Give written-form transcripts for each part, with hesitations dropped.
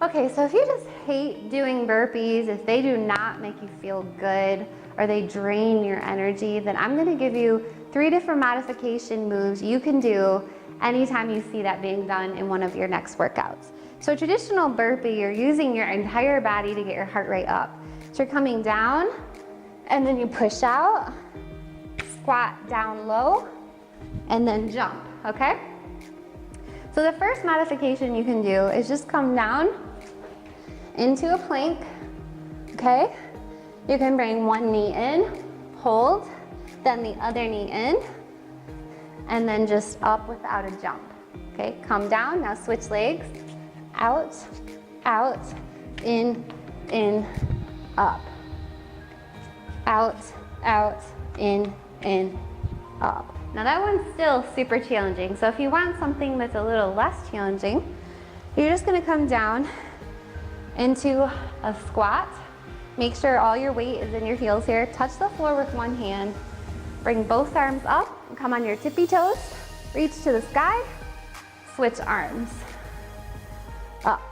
Okay, so if you just hate doing burpees, if they do not make you feel good or they drain your energy, then I'm gonna give you 3 different modification moves you can do anytime you see that being done in one of your next workouts. So traditional burpee, you're using your entire body to get your heart rate up. So you're coming down and then you push out, squat down low, and then jump, okay? So the first modification you can do is just come down into a plank, okay? You can bring one knee in, hold, then the other knee in, and then just up without a jump, okay? Come down, now switch legs, out, out, in, up, out, out, in, up. Now that one's still super challenging, so if you want something that's a little less challenging, you're just gonna come down into a squat. Make sure all your weight is in your heels here. Touch the floor with one hand. Bring both arms up, come on your tippy toes, reach to the sky, switch arms. Up.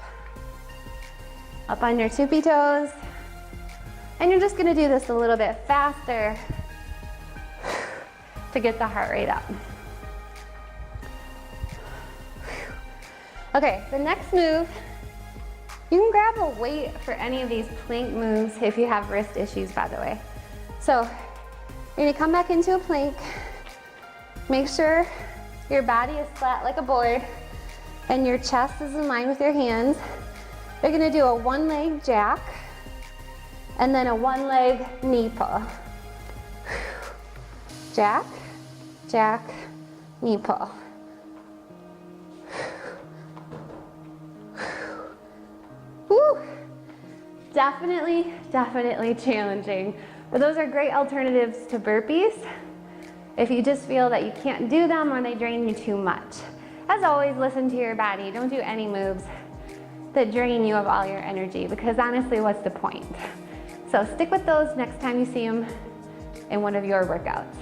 Up on your tippy toes. And you're just gonna do this a little bit faster to get the heart rate up. Okay, the next move, you can grab a weight for any of these plank moves if you have wrist issues, by the way. So you're gonna come back into a plank. Make sure your body is flat like a board and your chest is in line with your hands. You're gonna do a one-leg jack and then a one-leg knee pull. Jack, jack, knee pull. Woo. Definitely challenging, but those are great alternatives to burpees if you just feel that you can't do them or they drain you too much. As always, listen to your body. Don't do any moves that drain you of all your energy, because honestly, what's the point? So stick with those next time you see them in one of your workouts.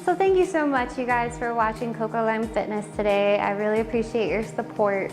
So thank you so much, you guys, for watching Cocolime Fitness today. I really appreciate your support.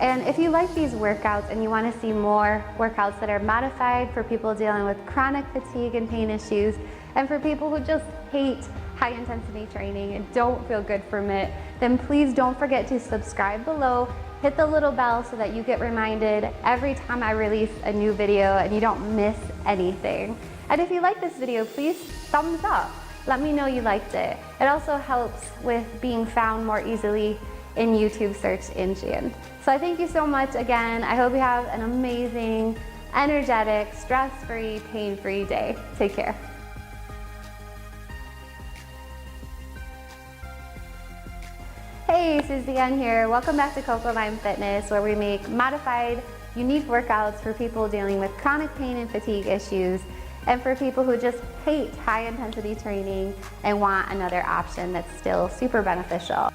And if you like these workouts and you want to see more workouts that are modified for people dealing with chronic fatigue and pain issues, and for people who just hate high intensity training and don't feel good from it, then please don't forget to subscribe below, hit the little bell so that you get reminded every time I release a new video and you don't miss anything. And if you like this video, please thumbs up. Let me know you liked it. It also helps with being found more easily in YouTube search engine. So I thank you so much again. I hope you have an amazing, energetic, stress-free, pain-free day. Take care. Hey, Susie Ann here. Welcome back to Cocolime Fitness, where we make modified, unique workouts for people dealing with chronic pain and fatigue issues, and for people who just hate high intensity training and want another option that's still super beneficial.